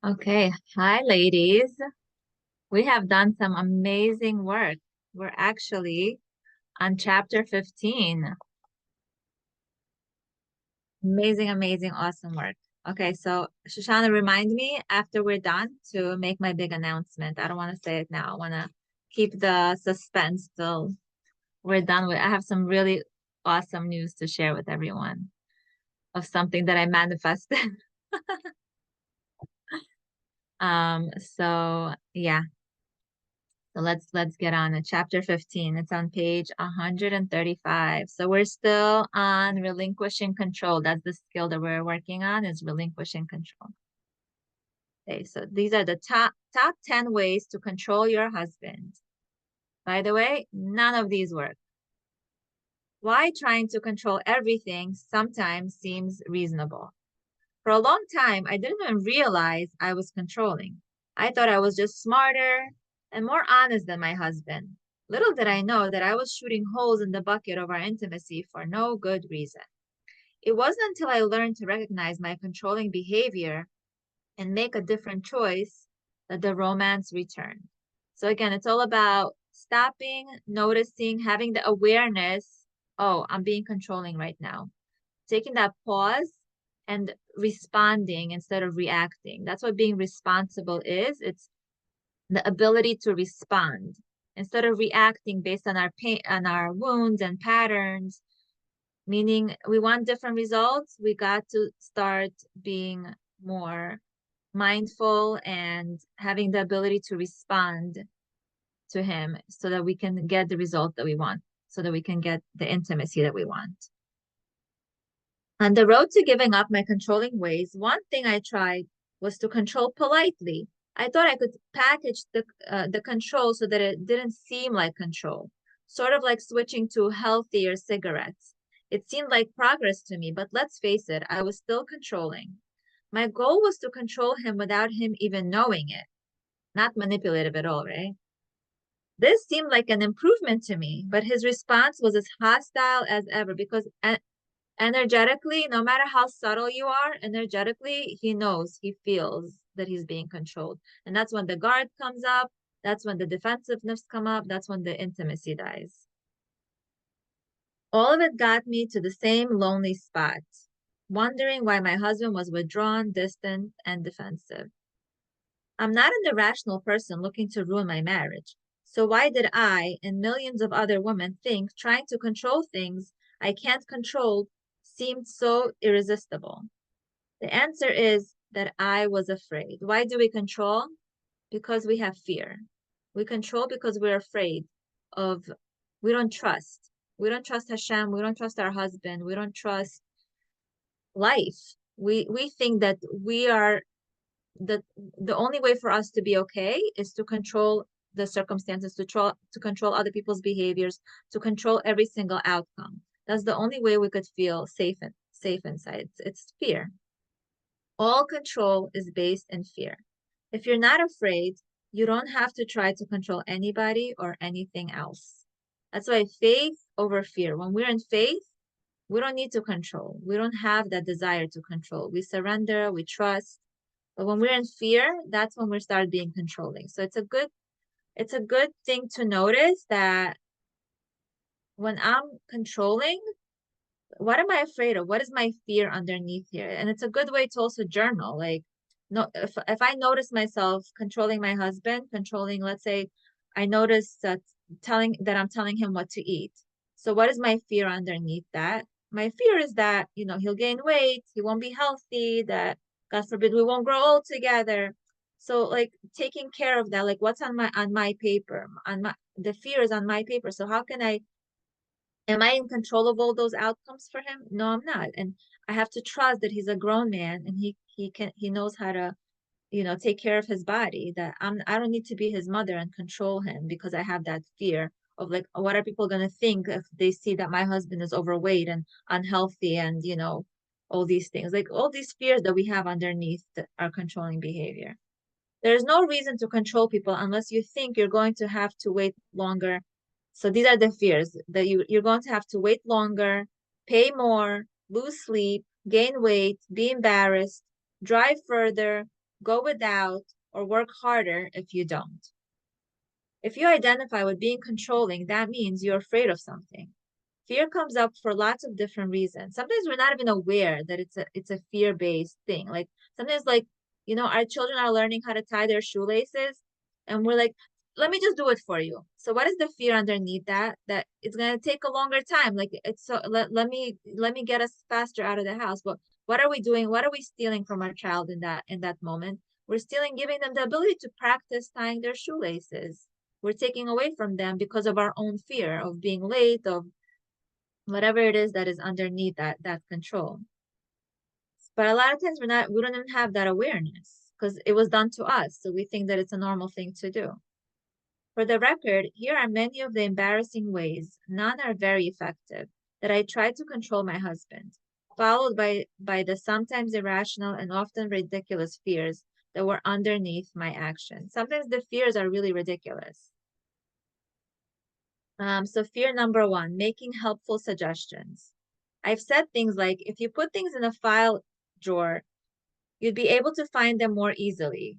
Okay, hi ladies. We have done some amazing work. We're actually on chapter 15. Amazing, amazing, awesome work. Okay, so Shoshana, remind me after we're done to make my big announcement. I don't want to say it now. I want to keep the suspense till we're done with. I have some really awesome news to share with everyone of something that I manifested. So yeah, so let's get on it. Chapter 15. It's on page 135. So we're still on relinquishing control. That's the skill that we're working on is relinquishing control. Okay, so these are the top 10 ways to control your husband. By the way, none of these work. Why trying to control everything sometimes seems reasonable. For a long time, I didn't even realize I was controlling. I thought I was just smarter and more honest than my husband. Little did I know that I was shooting holes in the bucket of our intimacy for no good reason. It wasn't until I learned to recognize my controlling behavior and make a different choice that the romance returned. So, again, it's all about stopping, noticing, having the awareness. Oh, I'm being controlling right now, taking that pause and responding instead of reacting. That's what being responsible is. It's the ability to respond instead of reacting based on our pain, on our wounds and patterns. Meaning, we want different results. We got to start being more mindful and having the ability to respond to him so that we can get the result that we want, so that we can get the intimacy that we want. On the road to giving up my controlling ways, one thing I tried was to control politely. I thought I could package the control so that it didn't seem like control, sort of like switching to healthier cigarettes. It seemed like progress to me, but let's face it, I was still controlling. My goal was to control him without him even knowing it, not manipulative at all, right? This seemed like an improvement to me, but his response was as hostile as ever because energetically, no matter how subtle you are, energetically, he knows, he feels that he's being controlled. And that's when the guard comes up. That's when the defensiveness come up. That's when the intimacy dies. All of it got me to the same lonely spot, wondering why my husband was withdrawn, distant, and defensive. I'm not an irrational person looking to ruin my marriage. So why did I and millions of other women think trying to control things I can't control seemed so irresistible? The answer is that I was afraid. Why do we control? Because we have fear. We control because we're afraid of, we don't trust. We don't trust Hashem. We don't trust our husband. We don't trust life. We think that we are the only way for us to be okay is to control the circumstances, to control other people's behaviors, to control every single outcome. That's the only way we could feel safe inside. It's fear. All control is based in fear. If you're not afraid, you don't have to try to control anybody or anything else. That's why faith over fear. When we're in faith, we don't need to control. We don't have that desire to control. We surrender, we trust. But when we're in fear, that's when we start being controlling. So it's a good thing to notice that when I'm controlling, what am I afraid of? What is my fear underneath here? And it's a good way to also journal. Like, no, if I notice myself controlling my husband, controlling, let's say, I notice that I'm telling him what to eat. So what is my fear underneath that? My fear is that, he'll gain weight, he won't be healthy, that God forbid we won't grow old together. So like taking care of that, like what's on my paper, the fear is on my paper. So how can am I in control of all those outcomes for him? No, I'm not. And I have to trust that he's a grown man and he knows how to, take care of his body. That I don't need to be his mother and control him because I have that fear of like, what are people gonna think if they see that my husband is overweight and unhealthy and all these things. Like all these fears that we have underneath our controlling behavior. There's no reason to control people unless you think you're going to have to wait longer. So these are the fears that you're going to have to wait longer, pay more, lose sleep, gain weight, be embarrassed, drive further, go without, or work harder if you don't. If you identify with being controlling, that means you're afraid of something. Fear comes up for lots of different reasons. Sometimes we're not even aware that it's a fear-based thing. Like sometimes like, our children are learning how to tie their shoelaces and we're like, let me just do it for you. So what is the fear underneath that? That it's gonna take a longer time. Like it's so let me get us faster out of the house. But what are we doing? What are we stealing from our child in that moment? We're stealing, giving them the ability to practice tying their shoelaces. We're taking away from them because of our own fear of being late, of whatever it is that is underneath that control. But a lot of times we don't even have that awareness because it was done to us. So we think that it's a normal thing to do. For the record, here are many of the embarrassing ways, none are very effective, that I tried to control my husband, followed by the sometimes irrational and often ridiculous fears that were underneath my actions. Sometimes the fears are really ridiculous. So fear number one, making helpful suggestions. I've said things like, if you put things in a file drawer, you'd be able to find them more easily.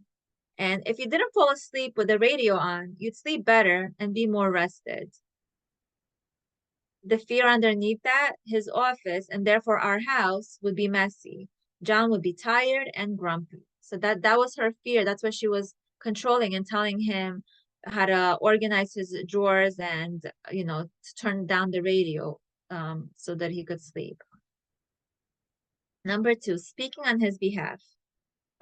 And if you didn't fall asleep with the radio on, you'd sleep better and be more rested. The fear underneath that, his office and therefore our house would be messy. John would be tired and grumpy. So that was her fear. That's what she was controlling and telling him how to organize his drawers and to turn down the radio so that he could sleep. Number two, speaking on his behalf.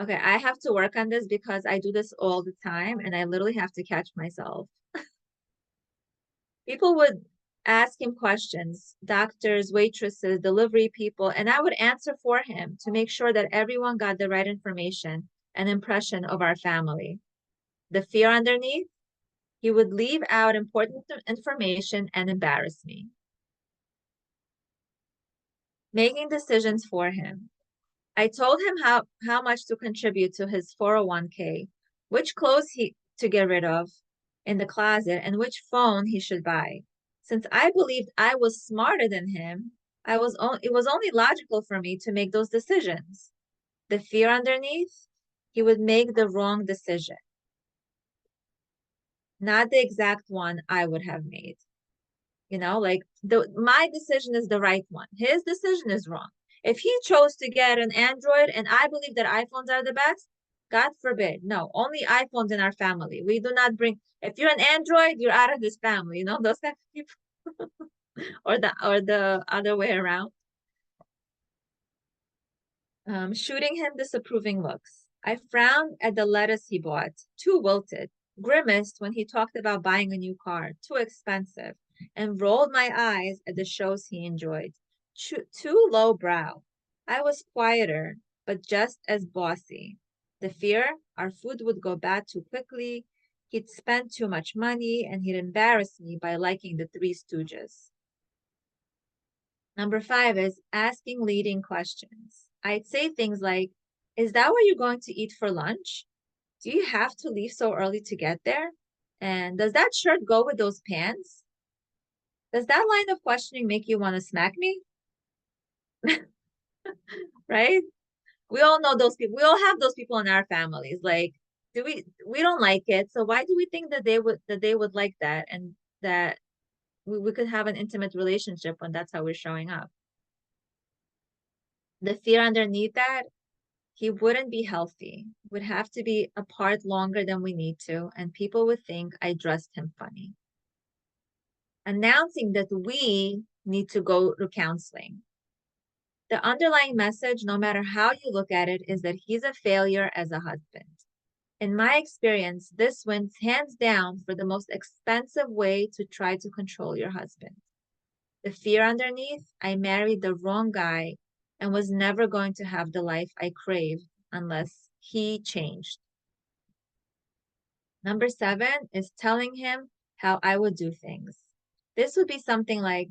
Okay, I have to work on this because I do this all the time and I literally have to catch myself. People would ask him questions, doctors, waitresses, delivery people, and I would answer for him to make sure that everyone got the right information and impression of our family. The fear underneath, he would leave out important information and embarrass me. Making decisions for him. I told him how much to contribute to his 401k, which clothes he to get rid of in the closet, and which phone he should buy. Since I believed I was smarter than him, it was only logical for me to make those decisions. The fear underneath, he would make the wrong decision, not the exact one I would have made. Like my decision is the right one. His decision is wrong. If he chose to get an Android and I believe that iPhones are the best, God forbid. No, only iPhones in our family. We do not bring, if you're an Android, you're out of this family, those kind of people. or the other way around. Shooting him disapproving looks. I frowned at the lettuce he bought, too wilted, grimaced when he talked about buying a new car, too expensive, and rolled my eyes at the shows he enjoyed, too lowbrow. I was quieter, but just as bossy. The fear our food would go bad too quickly, he'd spend too much money, and he'd embarrass me by liking the Three Stooges. Number five is asking leading questions. I'd say things like, is that where you're going to eat for lunch? Do you have to leave so early to get there? And does that shirt go with those pants? Does that line of questioning make you want to smack me? Right? We all know those people. We all have those people in our families. Like, we don't like it. So why do we think that they would like that and that we could have an intimate relationship when that's how we're showing up? The fear underneath that, he wouldn't be healthy, would have to be apart longer than we need to, and people would think I dressed him funny. Announcing that we need to go to counseling. The underlying message, no matter how you look at it, is that he's a failure as a husband. In my experience, this wins hands down for the most expensive way to try to control your husband. The fear underneath, I married the wrong guy and was never going to have the life I craved unless he changed. Number seven is telling him how I would do things. This would be something like,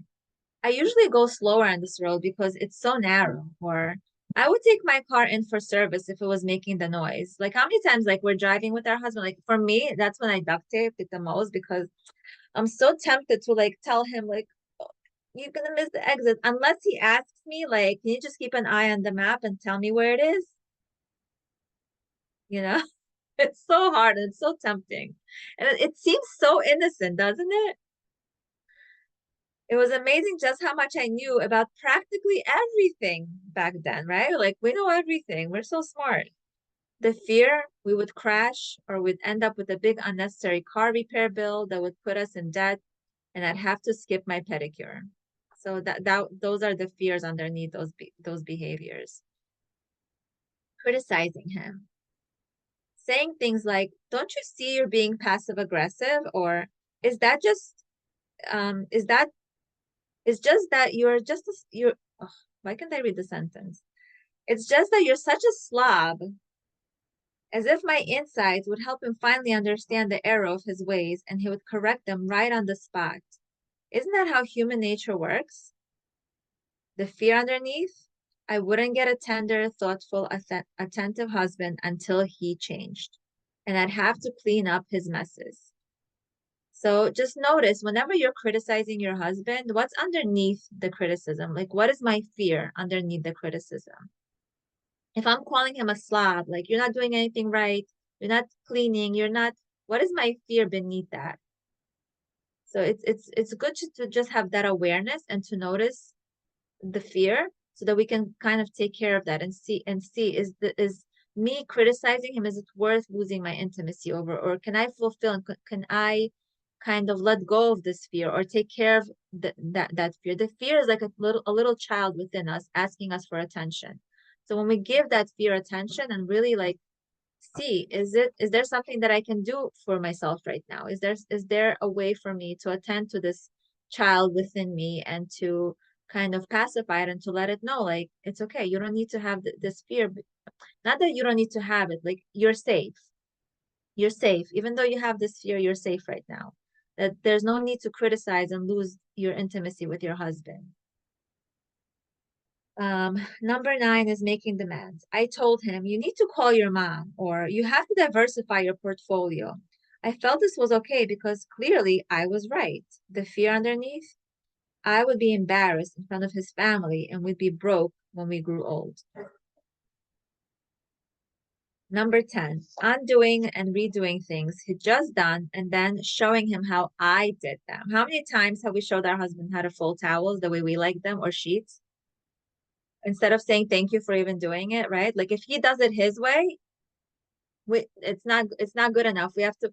I usually go slower on this road because it's so narrow, or I would take my car in for service if it was making the noise. Like how many times like we're driving with our husband, like for me, that's when I duct tape it the most because I'm so tempted to like tell him like, "Oh, you're gonna miss the exit," unless he asks me like, can you just keep an eye on the map and tell me where it is? you know? It's so hard and it's so tempting. And it seems so innocent, doesn't it? It was amazing just how much I knew about practically everything back then, right? Like we know everything. We're so smart. The fear we would crash or we'd end up with a big unnecessary car repair bill that would put us in debt and I'd have to skip my pedicure. So that those are the fears underneath those behaviors. Criticizing him, saying things like, "Don't you see you're being passive aggressive?" Or is that just is that is just that you're just you're oh, why can't I read the sentence? It's just that you're such a slob, as if my insights would help him finally understand the error of his ways and he would correct them right on the spot. Isn't that how human nature works? The fear underneath, I wouldn't get a tender, thoughtful, attentive husband until he changed. And I'd have to clean up his messes. So just notice whenever you're criticizing your husband, what's underneath the criticism? Like, what is my fear underneath the criticism? If I'm calling him a slob, like, you're not doing anything right, you're not cleaning, you're not, what is my fear beneath that? So it's good to just have that awareness and to notice the fear so that we can kind of take care of that and see is me criticizing him, is it worth losing my intimacy over, or can I fulfill and can I kind of let go of this fear or take care of that fear? The fear is like a little child within us asking us for attention. So when we give that fear attention and really like see, is there something that I can do for myself right now? Is there a way for me to attend to this child within me and to kind of pacify it and to let it know like it's okay. You don't need to have this fear. Not that you don't need to have it, like you're safe. You're safe. Even though you have this fear, you're safe right now. That there's no need to criticize and lose your intimacy with your husband. Number 9 is making demands. I told him, you need to call your mom or you have to diversify your portfolio. I felt this was okay because clearly I was right. The fear underneath, I would be embarrassed in front of his family and we'd be broke when we grew old. Number 10, undoing and redoing things he'd just done and then showing him how I did them. How many times have we showed our husband how to fold towels the way we like them or sheets? Instead of saying thank you for even doing it, right? Like if he does it his way, it's not good enough. We have to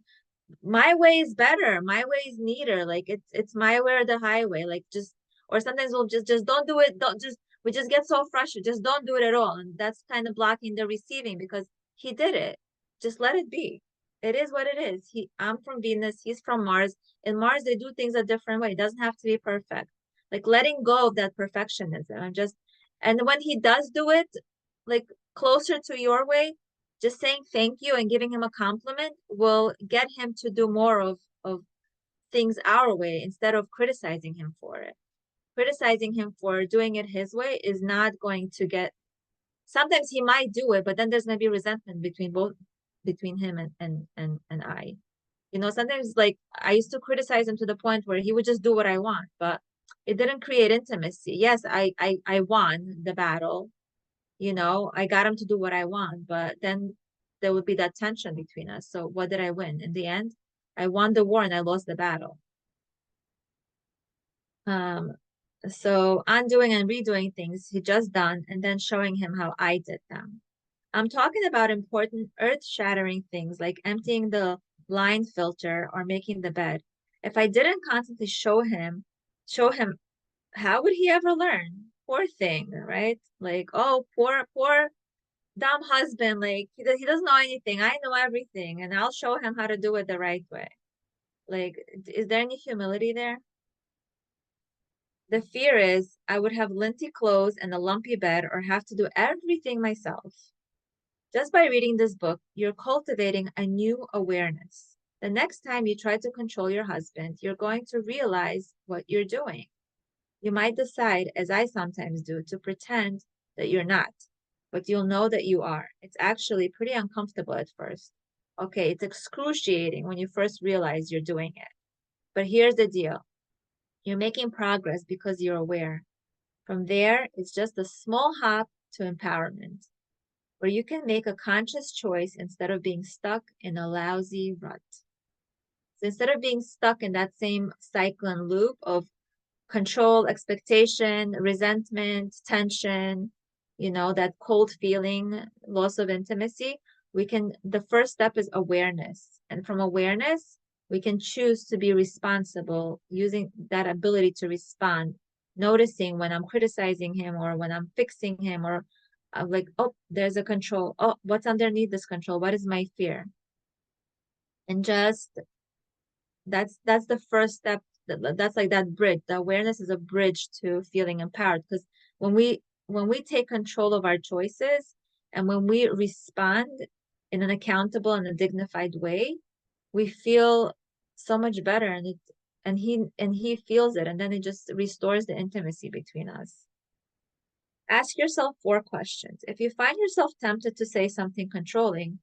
my way is better. My way is neater. Like it's my way or the highway. Like just or sometimes we'll just don't do it. Don't just we just get so frustrated. Just don't do it at all. And that's kind of blocking the receiving because he did it. Just let it be. It is what it is. I'm from Venus, he's from Mars. In Mars, they do things a different way. It doesn't have to be perfect. Like letting go of that perfectionism and when he does do it, like closer to your way, just saying thank you and giving him a compliment will get him to do more of things our way instead of criticizing him for it. Criticizing him for doing it his way is not going to get, sometimes he might do it, but then there's going to be resentment between him and I. Sometimes like I used to criticize him to the point where he would just do what I want, but it didn't create intimacy. Yes, I won the battle, I got him to do what I want, but then there would be that tension between us. So what did I win? In the end, I won the war and I lost the battle. Um, so undoing and redoing things he just done and then showing him how I did them. I'm talking about important earth-shattering things like emptying the line filter or making the bed. If I didn't constantly show him, how would he ever learn? Poor thing, right? Like, oh, poor dumb husband, like he doesn't know anything. I know everything, and I'll show him how to do it the right way. Like, is there any humility there? The fear is I would have linty clothes and a lumpy bed or have to do everything myself. Just by reading this book, you're cultivating a new awareness. The next time you try to control your husband, you're going to realize what you're doing. You might decide, as I sometimes do, to pretend that you're not, but you'll know that you are. It's actually pretty uncomfortable at first. Okay, it's excruciating when you first realize you're doing it. But here's the deal. You're making progress because you're aware. From there, it's just a small hop to empowerment. where you can make a conscious choice instead of being stuck in a lousy rut. So instead of being stuck in that same cycle and loop of control, expectation, resentment, tension, that cold feeling, loss of intimacy, the first step is awareness. And from awareness, we can choose to be responsible using that ability to respond, noticing when I'm criticizing him or when I'm fixing him or like, oh, there's a control. Oh, what's underneath this control? What is my fear? And just that's the first step. That's like that bridge. The awareness is a bridge to feeling empowered, because when we take control of our choices and when we respond in an accountable and a dignified way, we feel so much better, and he feels it, and then it just restores the intimacy between us. Ask yourself 4 questions. If you find yourself tempted to say something controlling,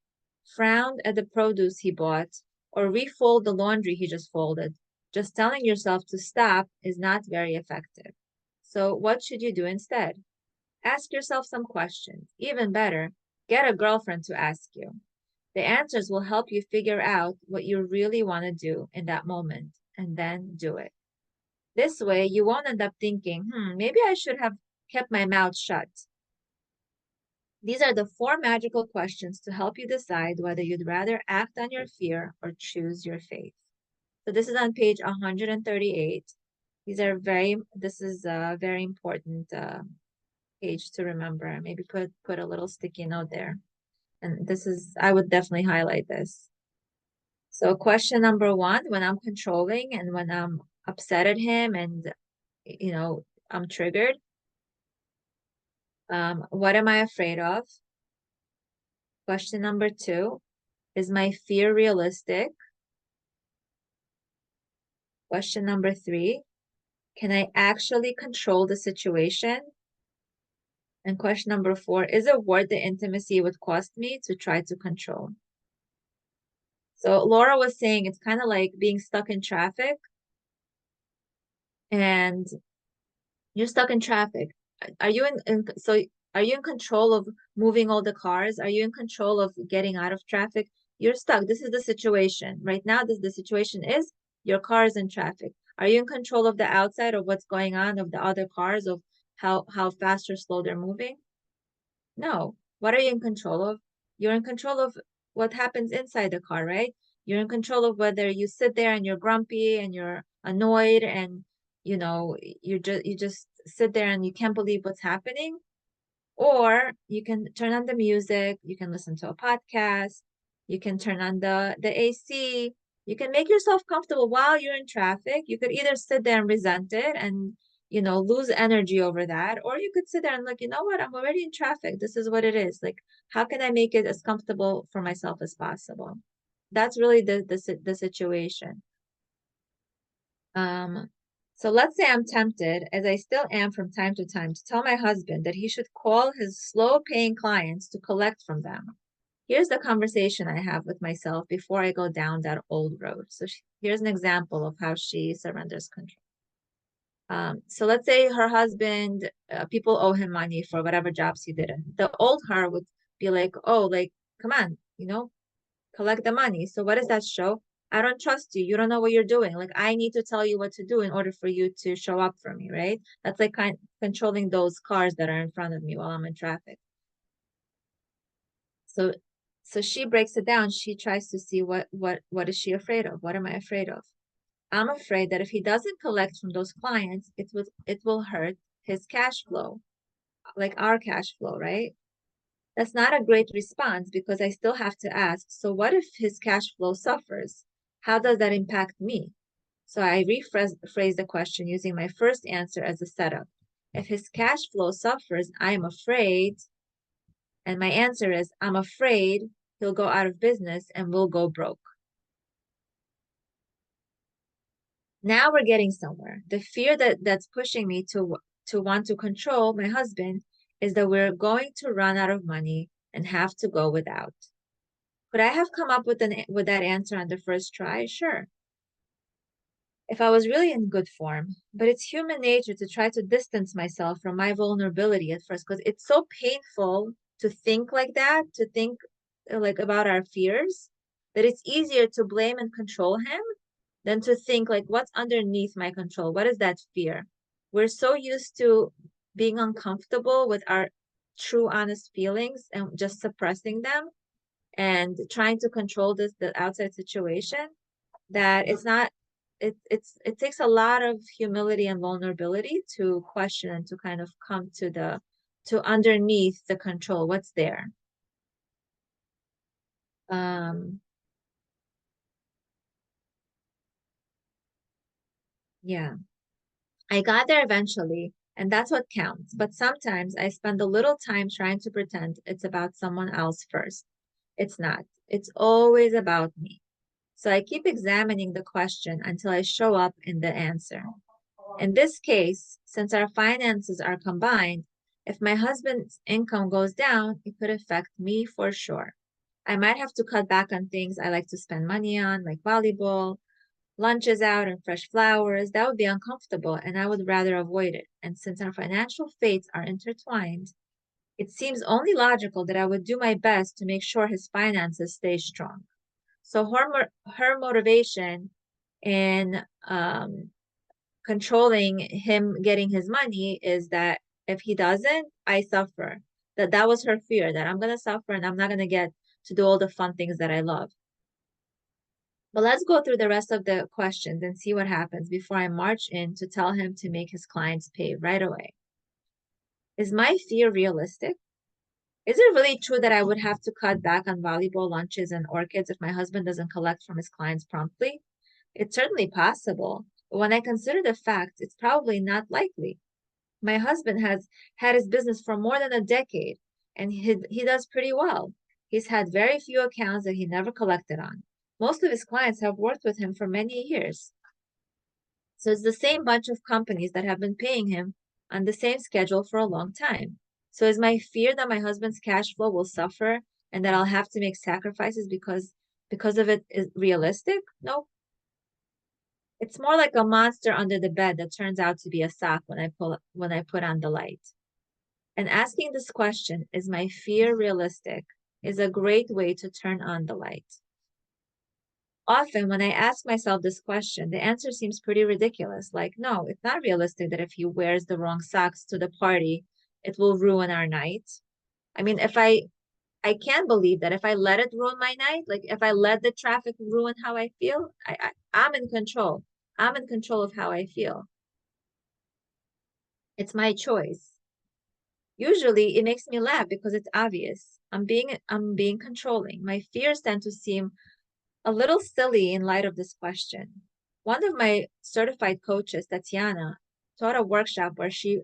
frown at the produce he bought, or refold the laundry he just folded, just telling yourself to stop is not very effective. So, what should you do instead? Ask yourself some questions. Even better, get a girlfriend to ask you. The answers will help you figure out what you really want to do in that moment and then do it. This way, you won't end up thinking, maybe I should have kept my mouth shut. These are the 4 magical questions to help you decide whether you'd rather act on your fear or choose your faith. So this is on page 138. This is a very important page to remember. Maybe put a little sticky note there. And I would definitely highlight this. So question number 1, when I'm controlling and when I'm upset at him and, I'm triggered, what am I afraid of? Question number 2, is my fear realistic? Question number 3, can I actually control the situation? And question number 4, is it worth the intimacy it would cost me to try to control? So Laura was saying it's kind of like being stuck in traffic, and you're stuck in traffic. Are you so are you in control of moving all the cars? Are you in control of getting out of traffic? You're stuck. This is the situation. Right now, the situation is your car is in traffic. Are you in control of the outside of what's going on, of the other cars, of how fast or slow they're moving? No. What are you in control of? You're in control of what happens inside the car, right? You're in control of whether you sit there and you're grumpy and you're annoyed and you just sit there and you can't believe what's happening. Or you can turn on the music, you can listen to a podcast, you can turn on the AC, you can make yourself comfortable while you're in traffic. You could either sit there and resent it and lose energy over that, or you could sit there and like, you know what, I'm already in traffic. This is what it is. Like, how can I make it as comfortable for myself as possible? That's really the situation. So let's say I'm tempted, as I still am from time to time, to tell my husband that he should call his slow-paying clients to collect from them. Here's the conversation I have with myself before I go down that old road. So here's an example of how she surrenders control. So let's say her husband, people owe him money for whatever jobs he did. And the old her would be like, oh, like, come on, collect the money. So what does that show? I don't trust you. You don't know what you're doing. Like, I need to tell you what to do in order for you to show up for me, right? That's like controlling those cars that are in front of me while I'm in traffic. So so she breaks it down. She tries to see what is she afraid of? What am I afraid of? I'm afraid that if he doesn't collect from those clients, it will hurt his cash flow, like our cash flow, right? That's not a great response because I still have to ask, so what if his cash flow suffers? How does that impact me? So I rephrase the question using my first answer as a setup. If his cash flow suffers, I am afraid, and my answer is, I'm afraid he'll go out of business and we'll go broke. Now we're getting somewhere. The fear that's pushing me to want to control my husband is that we're going to run out of money and have to go without. Could I have come up with that answer on the first try? Sure. If I was really in good form, but it's human nature to try to distance myself from my vulnerability at first because it's so painful to think like that, to think like about our fears, that it's easier to blame and control him than to think like what's underneath my control? What is that fear? We're so used to being uncomfortable with our true honest feelings and just suppressing them and trying to control the outside situation that it's not it takes a lot of humility and vulnerability to question and to kind of come to the to underneath the control what's there. um yeah, I got there eventually, and that's what counts. But sometimes I spend a little time trying to pretend it's about someone else first. It's not. It's always about me. So I keep examining the question until I show up in the answer. In this case, since our finances are combined, if my husband's income goes down, it could affect me for sure. I might have to cut back on things I like to spend money on, like volleyball, lunches out, and fresh flowers. That would be uncomfortable, and I would rather avoid it. And since our financial fates are intertwined, it seems only logical that I would do my best to make sure his finances stay strong. So her motivation in controlling him getting his money is that if he doesn't, I suffer. That was her fear, that I'm gonna suffer and I'm not gonna get to do all the fun things that I love. But let's go through the rest of the questions and see what happens before I march in to tell him to make his clients pay right away. Is my fear realistic? Is it really true that I would have to cut back on volleyball lunches and orchids if my husband doesn't collect from his clients promptly? It's certainly possible, but when I consider the facts, it's probably not likely. My husband has had his business for more than a decade, and he does pretty well. He's had very few accounts that he never collected on. Most of his clients have worked with him for many years. So it's the same bunch of companies that have been paying him on the same schedule for a long time. So is my fear that my husband's cash flow will suffer and that I'll have to make sacrifices because of it is realistic? No. It's more like a monster under the bed that turns out to be a sock when I put on the light. And asking this question, is my fear realistic, is a great way to turn on the light. Often, when I ask myself this question, the answer seems pretty ridiculous. Like, no, it's not realistic that if he wears the wrong socks to the party, it will ruin our night. I mean, I can't believe that if I let it ruin my night, like if I let the traffic ruin how I feel, I'm in control. I'm in control of how I feel. It's my choice. Usually it makes me laugh because it's obvious. I'm being controlling. My fears tend to seem a little silly in light of this question. One of my certified coaches, Tatiana, taught a workshop where she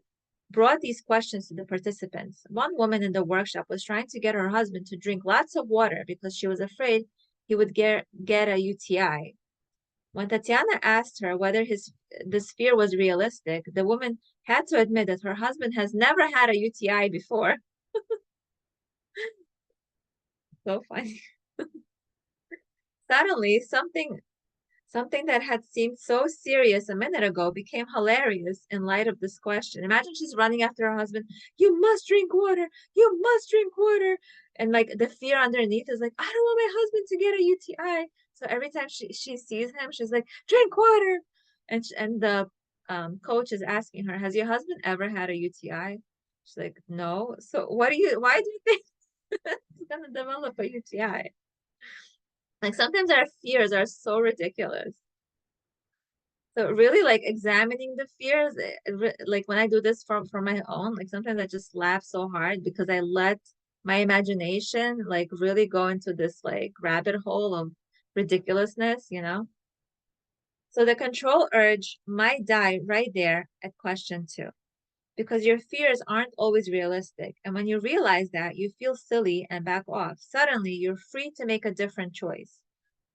brought these questions to the participants. One woman in the workshop was trying to get her husband to drink lots of water because she was afraid he would get a UTI. When Tatiana asked her whether this fear was realistic, the woman had to admit that her husband has never had a UTI before. So funny. Suddenly, something that had seemed so serious a minute ago became hilarious in light of this question. Imagine she's running after her husband, you must drink water, you must drink water. And like the fear underneath is like, I don't want my husband to get a UTI. So every time she sees him, she's like, drink water. And the coach is asking her, has your husband ever had a UTI? She's like, no. So why do you think he's gonna develop a UTI? Like sometimes our fears are so ridiculous. So really like examining the fears, like when I do this for my own, like sometimes I just laugh so hard because I let my imagination like really go into this like rabbit hole of ridiculousness, you know? So the control urge might die right there at question two, because your fears aren't always realistic. And when you realize that, you feel silly and back off. Suddenly, you're free to make a different choice,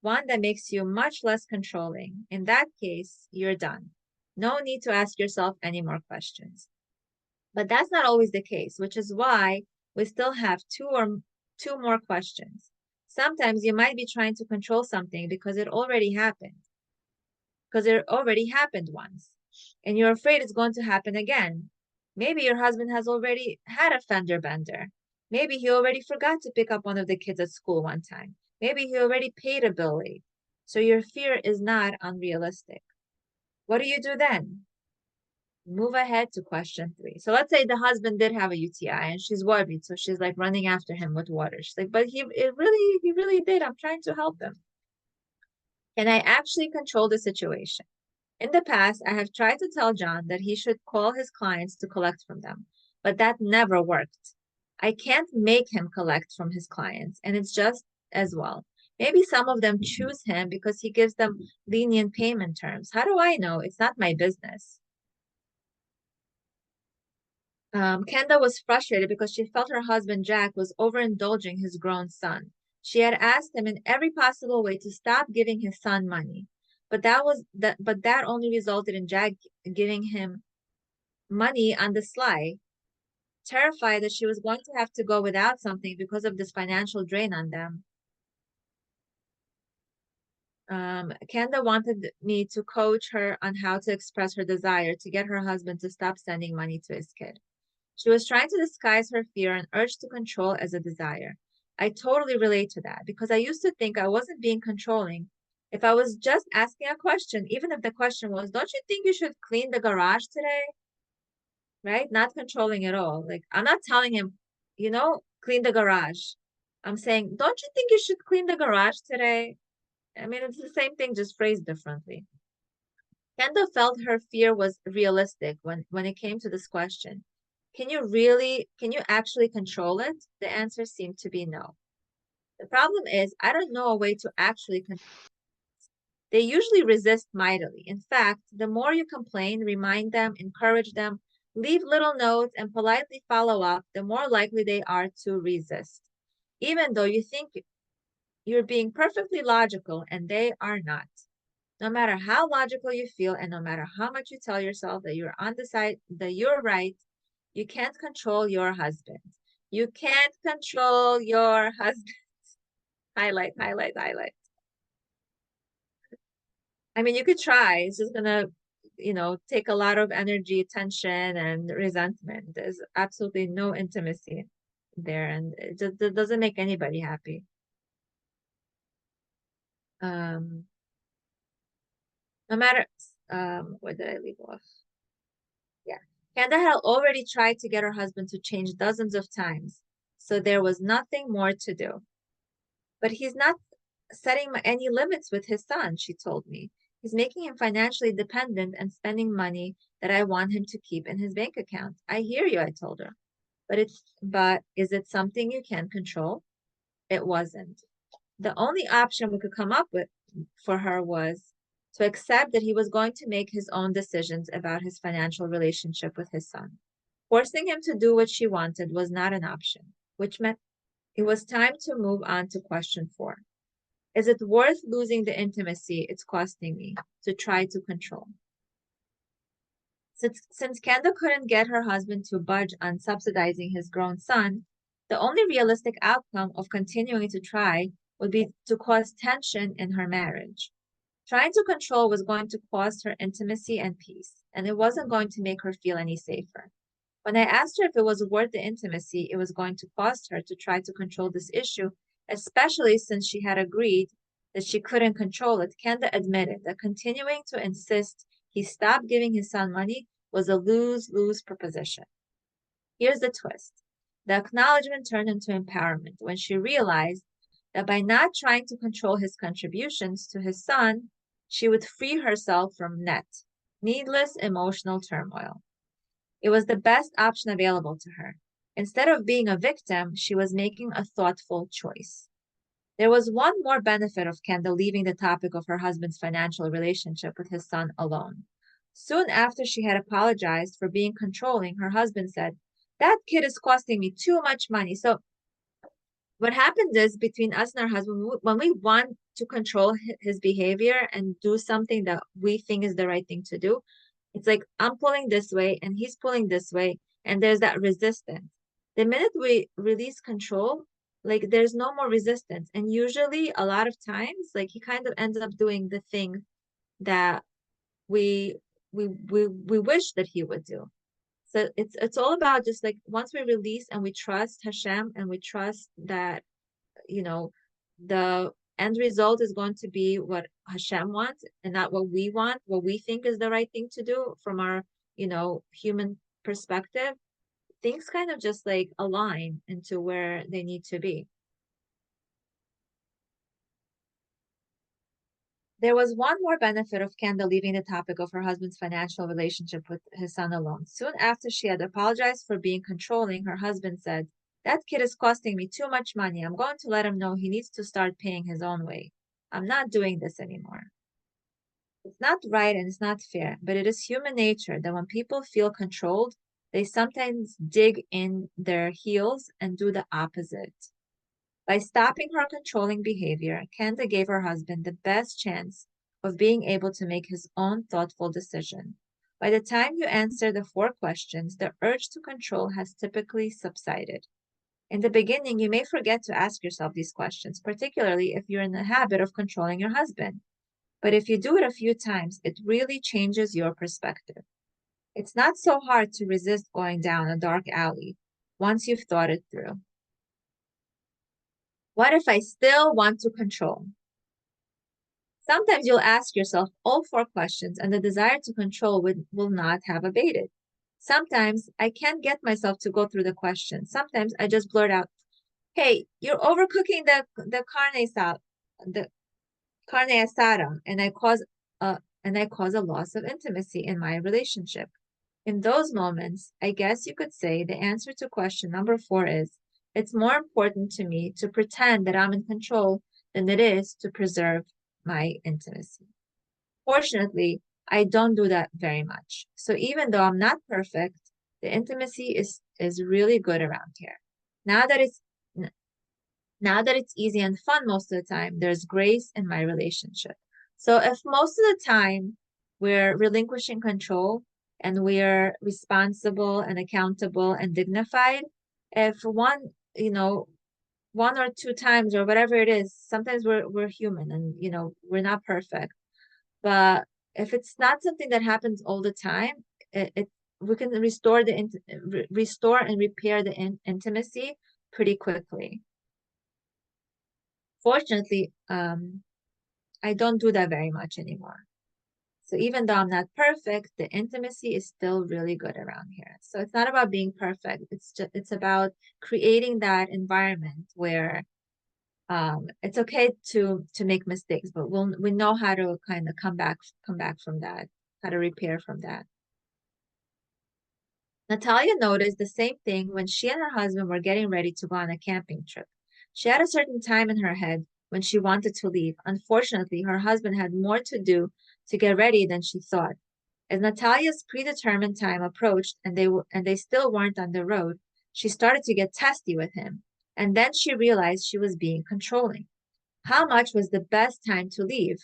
one that makes you much less controlling. In that case, you're done. No need to ask yourself any more questions. But that's not always the case, which is why we still have two more questions. Sometimes you might be trying to control something because it already happened once, and you're afraid it's going to happen again. Maybe your husband has already had a fender bender. Maybe he already forgot to pick up one of the kids at school one time. Maybe he already paid a bill late. So your fear is not unrealistic. What do you do then? Move ahead to question 3. So let's say the husband did have a UTI and she's worried. So she's like running after him with water. She's like, but he really did. I'm trying to help him. Can I actually control the situation? In the past, I have tried to tell John that he should call his clients to collect from them, but that never worked. I can't make him collect from his clients, and it's just as well. Maybe some of them choose him because he gives them lenient payment terms. How do I know? It's not my business. Kenda was frustrated because she felt her husband Jack was overindulging his grown son. She had asked him in every possible way to stop giving his son money, but that only resulted in Jack giving him money on the sly. Terrified that she was going to have to go without something because of this financial drain on them, Kenda wanted me to coach her on how to express her desire to get her husband to stop sending money to his kid. She was trying to disguise her fear and urge to control as a desire. I totally relate to that because I used to think I wasn't being controlling. If I was just asking a question, even if the question was, don't you think you should clean the garage today? Right? Not controlling at all. Like, I'm not telling him, clean the garage. I'm saying, don't you think you should clean the garage today? I mean, it's the same thing, just phrased differently. Kendall felt her fear was realistic when it came to this question. Can you actually control it? The answer seemed to be no. The problem is, I don't know a way to actually control. They usually resist mightily. In fact, the more you complain, remind them, encourage them, leave little notes, and politely follow up, the more likely they are to resist. Even though you think you're being perfectly logical and they are not. No matter how logical you feel and no matter how much you tell yourself that you're on the side, that you're right, you can't control your husband. You can't control your husband. Highlight, highlight, highlight. I mean, you could try. It's just gonna, take a lot of energy, tension, and resentment. There's absolutely no intimacy there, and it doesn't make anybody happy. Um, no matter, where did I leave off? Yeah. Kenda had already tried to get her husband to change dozens of times, so there was nothing more to do. But he's not setting any limits with his son, she told me. He's making him financially dependent and spending money that I want him to keep in his bank account. I hear you, I told her. But is it something you can control? It wasn't. The only option we could come up with for her was to accept that he was going to make his own decisions about his financial relationship with his son. Forcing him to do what she wanted was not an option, which meant it was time to move on to question 4. Is it worth losing the intimacy it's costing me to try to control? Since Kendall couldn't get her husband to budge on subsidizing his grown son, the only realistic outcome of continuing to try would be to cause tension in her marriage. Trying to control was going to cost her intimacy and peace, and it wasn't going to make her feel any safer. When I asked her if it was worth the intimacy it was going to cost her to try to control this issue, especially since she had agreed that she couldn't control it, Kenda admitted that continuing to insist he stop giving his son money was a lose-lose proposition. Here's the twist. The acknowledgement turned into empowerment when she realized that by not trying to control his contributions to his son, she would free herself from needless emotional turmoil. It was the best option available to her. Instead of being a victim, she was making a thoughtful choice. There was one more benefit of Kendall leaving the topic of her husband's financial relationship with his son alone. Soon after she had apologized for being controlling, her husband said, that kid is costing me too much money. So what happens is between us and our husband, when we want to control his behavior and do something that we think is the right thing to do, it's like I'm pulling this way and he's pulling this way, and there's that resistance. The minute we release control, like there's no more resistance. And usually a lot of times, like he kind of ends up doing the thing that we wish that he would do. So it's all about just like once we release and we trust Hashem and we trust that, you know, the end result is going to be what Hashem wants and not what we want, what we think is the right thing to do from our, human perspective, things kind of just like align into where they need to be. There was one more benefit of Kendall leaving the topic of her husband's financial relationship with his son alone. Soon after she had apologized for being controlling, her husband said, "That kid is costing me too much money. I'm going to let him know he needs to start paying his own way. I'm not doing this anymore." It's not right and it's not fair, but it is human nature that when people feel controlled, they sometimes dig in their heels and do the opposite. By stopping her controlling behavior, Kenda gave her husband the best chance of being able to make his own thoughtful decision. By the time you answer the 4 questions, the urge to control has typically subsided. In the beginning, you may forget to ask yourself these questions, particularly if you're in the habit of controlling your husband. But if you do it a few times, it really changes your perspective. It's not so hard to resist going down a dark alley once you've thought it through. What if I still want to control? Sometimes you'll ask yourself all 4 questions and the desire to control will not have abated. Sometimes I can't get myself to go through the questions. Sometimes I just blurt out, "Hey, you're overcooking the carne asada," and I cause a loss of intimacy in my relationship. In those moments, I guess you could say the answer to question number 4 is, it's more important to me to pretend that I'm in control than it is to preserve my intimacy. Fortunately, I don't do that very much. So even though I'm not perfect, the intimacy is really good around here. Now that it's now that it's easy and fun most of the time, there's grace in my relationship. So if most of the time we're relinquishing control and we're responsible and accountable and dignified, if one or 2 times or whatever it is, sometimes we're human and we're not perfect. But if it's not something that happens all the time, we can restore and repair the intimacy pretty quickly. Fortunately, I don't do that very much anymore. So even though I'm not perfect, the intimacy is still really good around here. So it's not about being perfect. It's about creating that environment where it's okay to make mistakes, but we know how to kind of come back from that, how to repair from that. Natalia noticed the same thing when she and her husband were getting ready to go on a camping trip. She had a certain time in her head when she wanted to leave. Unfortunately, her husband had more to do to get ready than she thought. As Natalia's predetermined time approached and they still weren't on the road, she started to get testy with him. And then she realized she was being controlling. How much was the best time to leave?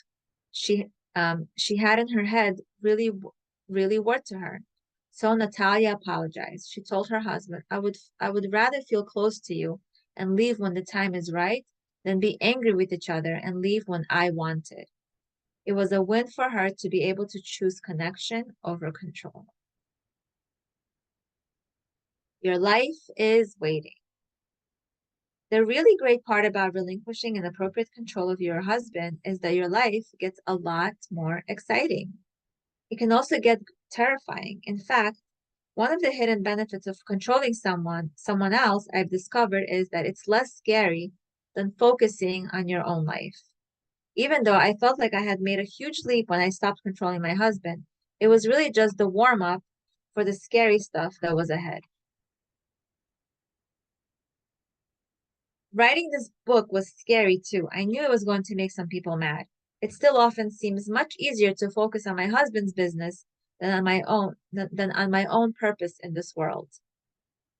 She had in her head really worked to her. So Natalia apologized. She told her husband, I would rather feel close to you and leave when the time is right than be angry with each other and leave when I wanted." It was a win for her to be able to choose connection over control. Your life is waiting. The really great part about relinquishing inappropriate control of your husband is that your life gets a lot more exciting. It can also get terrifying. In fact, one of the hidden benefits of controlling someone else, I've discovered, is that it's less scary than focusing on your own life. Even though I felt like I had made a huge leap when I stopped controlling my husband, it was really just the warm up for the scary stuff that was ahead. Writing this book was scary too. I knew it was going to make some people mad. It still often seems much easier to focus on my husband's business than on my own purpose in this world.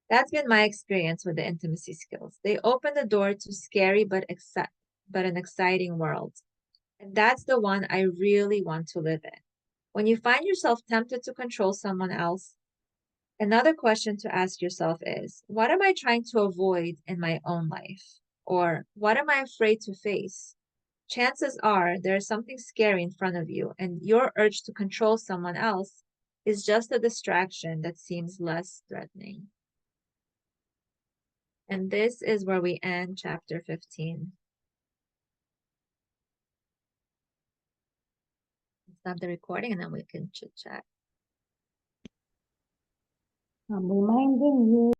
That's been my experience with the intimacy skills. They open the door to scary but an exciting world. And that's the one I really want to live in. When you find yourself tempted to control someone else, another question to ask yourself is, what am I trying to avoid in my own life? Or what am I afraid to face? Chances are there's something scary in front of you, and your urge to control someone else is just a distraction that seems less threatening. And this is where we end chapter 15. Stop the recording and then we can chit chat. I'm reminding you